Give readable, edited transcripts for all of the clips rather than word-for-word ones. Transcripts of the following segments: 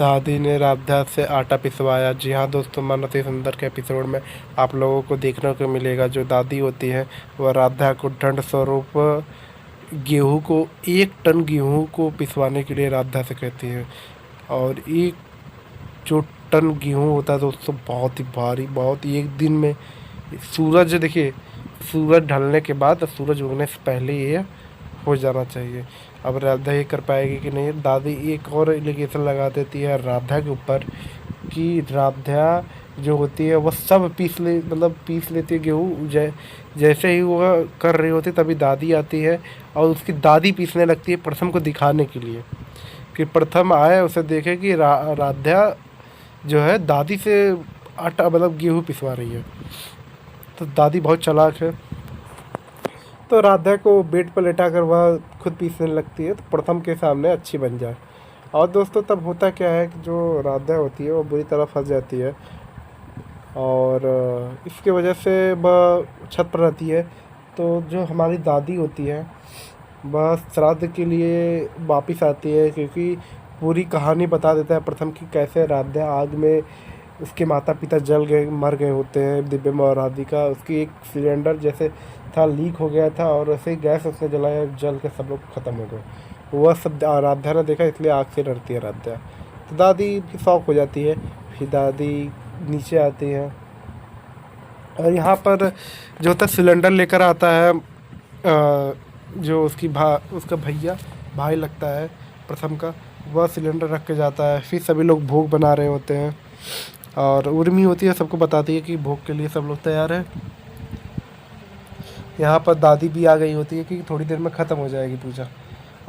दादी ने राधा से आटा पिसवाया। जी हाँ दोस्तों, मानवती सुंदर के एपिसोड में आप लोगों को देखने को मिलेगा जो दादी होती है वह राधा को दंड स्वरूप गेहूं को 1 टन गेहूं को पिसवाने के लिए राधा से कहती है। और एक जो टन गेहूं होता है दोस्तों बहुत ही भारी, बहुत ही एक दिन में सूरज देखिए, सूरज ढलने के बाद सूरज उगने से पहले ये हो जाना चाहिए। अब राधा ये कर पाएगी कि नहीं। दादी एक और एलिगेशन लगा देती है राधा के ऊपर कि राधा जो होती है वह सब पीस लेती है गेहूँ। जैसे ही वह कर रही होती तभी दादी आती है और उसकी दादी पीसने लगती है प्रथम को दिखाने के लिए कि प्रथम आए उसे देखे कि राधा जो है दादी से आटा गेहूँ पिसवा रही है। तो दादी बहुत चालाक है, तो राधा को बेड पर लेटाकर वह खुद पीसने लगती है तो प्रथम के सामने अच्छी बन जाए। और दोस्तों तब होता क्या है कि जो राधा होती है वो बुरी तरह फंस जाती है और इसके वजह से वह छत पर रहती है। तो जो हमारी दादी होती है वह श्राद्ध के लिए वापस आती है, क्योंकि पूरी कहानी बता देता है प्रथम की कैसे राधा आग में उसके माता पिता जल गए, मर गए होते हैं। दिव्यम और राधिका, उसकी एक सिलेंडर जैसे था लीक हो गया था और ऐसे ही गैस उसने जलाया, जल के सब लोग ख़त्म हो गए। वह सब राधा ने देखा, इसलिए आग से डरती है राधा। तो दादी भी शौक हो जाती है। फिर दादी नीचे आती है और यहाँ पर जो होता है सिलेंडर लेकर आता है जो उसका भैया भाई लगता है प्रथम का, वह सिलेंडर रख के जाता है। फिर सभी लोग भोग बना रहे होते हैं और उर्मी होती है, सबको बताती है कि भोग के लिए सब लोग तैयार हैं। यहाँ पर दादी भी आ गई होती है कि थोड़ी देर में ख़त्म हो जाएगी पूजा।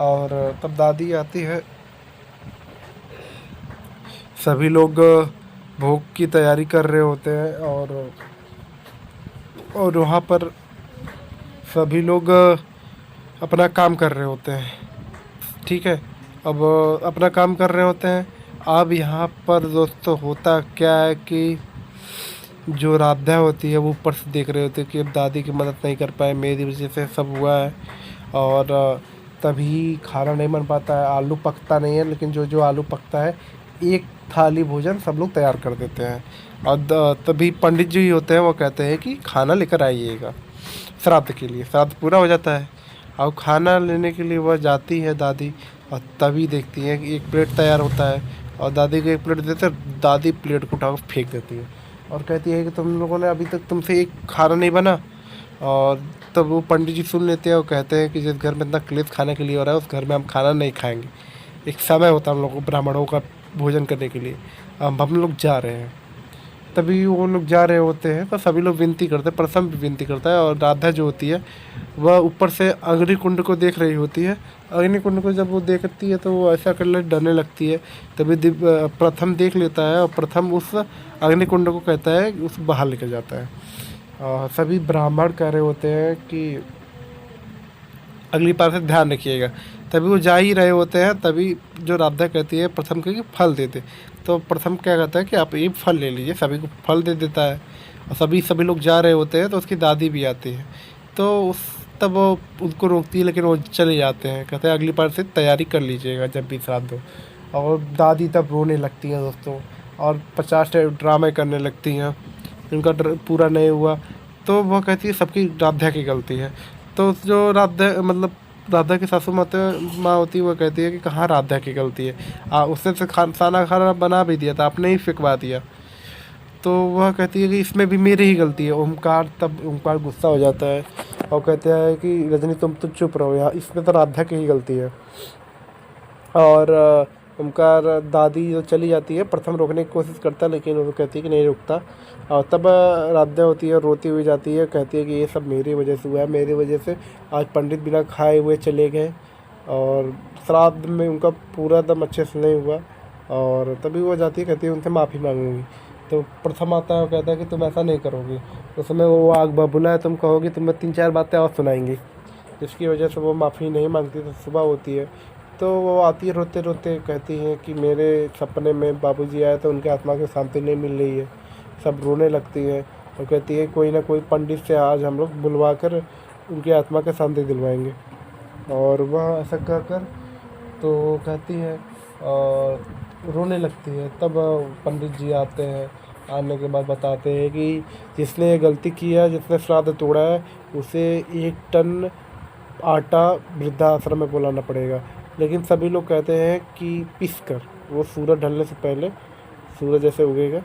और तब दादी आती है, सभी लोग भोग की तैयारी कर रहे होते हैं और वहाँ पर सभी लोग अपना काम कर रहे होते हैं। ठीक है, अब अपना काम कर रहे होते हैं। अब यहाँ पर दोस्तों होता क्या है कि जो राधा होती है वो ऊपर से देख रहे होते हैं कि अब दादी की मदद नहीं कर पाए, मेरी वजह से सब हुआ है। और तभी खाना नहीं बन पाता है, आलू पकता नहीं है, लेकिन जो जो आलू पकता है एक थाली भोजन सब लोग तैयार कर देते हैं। और तभी पंडित जी होते हैं वो कहते हैं कि खाना लेकर आइएगा श्राद्ध के लिए। श्राद्ध पूरा हो जाता है और खाना लेने के लिए वह जाती है दादी, और तभी देखती है कि एक प्लेट तैयार होता है और दादी को एक प्लेट देते हैं। दादी प्लेट को उठाकर फेंक देती है और कहती है कि तुम लोगों ने अभी तक तुमसे एक खाना नहीं बना। और तब वो पंडित जी सुन लेते हैं और कहते हैं कि जिस घर में इतना क्लेश खाने के लिए हो रहा है उस घर में हम खाना नहीं खाएंगे। एक समय होता है हम लोग को ब्राह्मणों का भोजन करने के लिए, अब हम लोग जा रहे हैं। तभी वो लोग जा रहे होते हैं तो सभी लोग विनती करते हैं, प्रथम भी विनती करता है और राधा जो होती है वह ऊपर से अग्निकुंड को देख रही होती है। अग्निकुंड को जब वो देखती है तो वो ऐसा करने डरने लगती है। तभी प्रथम देख लेता है और प्रथम उस अग्निकुंड को कहता है उस बाहर लेकर जाता है। और सभी ब्राह्मण कह रहे होते हैं कि अगली बार से ध्यान रखिएगा। तभी वो जा ही रहे होते हैं, तभी जो राधा कहती है प्रथम को कि फल दे दे। तो प्रथम क्या कहता है कि आप ये फल ले लीजिए, सभी को फल दे देता है। और सभी लोग जा रहे होते हैं तो उसकी दादी भी आती है। तो तब वो उनको रोकती है, लेकिन वो चले जाते हैं, कहते हैं अगली बार से तैयारी कर लीजिएगा जब भी श्राद्ध हो। और दादी तब रोने लगती हैं दोस्तों और 50 ड्रामे करने लगती हैं। उनका पूरा नहीं हुआ तो वह कहती है सबकी राधा की गलती है। तो जो राधा की सासू माँ होती है वो कहती है कि कहाँ राधा की गलती है, उसने तो खाना बना भी दिया था, आपने ही फेंकवा दिया। तो वह कहती है कि इसमें भी मेरी ही गलती है। ओमकार गुस्सा हो जाता है और कहते हैं कि रजनी तुम तो चुप रहो, यार इसमें तो राधा की ही गलती है। और ओमकार दादी जो चली जाती है, प्रथम रोकने की कोशिश करता है लेकिन वो कहती है कि नहीं रुकता। और तब राधा होती है रोती हुई जाती है, कहती है कि ये सब मेरी वजह से हुआ है, मेरी वजह से आज पंडित बिना खाए हुए चले गए और श्राद्ध में उनका पूरा दम अच्छे से नहीं हुआ। और तभी वो जाती है, कहती है उनसे माफ़ी मांगूंगी। तो प्रथम आता है और कहता है कि तुम ऐसा नहीं करोगी। उस समय वो आग बबूला है, तुम कहोगी, तुम्हें 3-4 बातें और सुनाएंगी, जिसकी वजह से वो माफ़ी नहीं मांगती। तो सुबह होती है तो वो आती है रोते रोते, कहती हैं कि मेरे सपने में बाबूजी आए तो उनके आत्मा को शांति नहीं मिल रही है। सब रोने लगती हैं और कहती है कोई ना कोई पंडित से आज हम लोग बुलवा कर उनकी आत्मा को शांति दिलवाएंगे। और वह ऐसा कहकर तो कहती है और रोने लगती है। तब पंडित जी आते हैं, आने के बाद बताते हैं कि जिसने ये गलती की है, जिसने श्राद्ध तोड़ा है, उसे 1 टन आटा वृद्धाश्रम में बुलाना पड़ेगा। लेकिन सभी लोग कहते हैं कि पीस कर, वो सूरज ढलने से पहले, सूरज जैसे उगेगा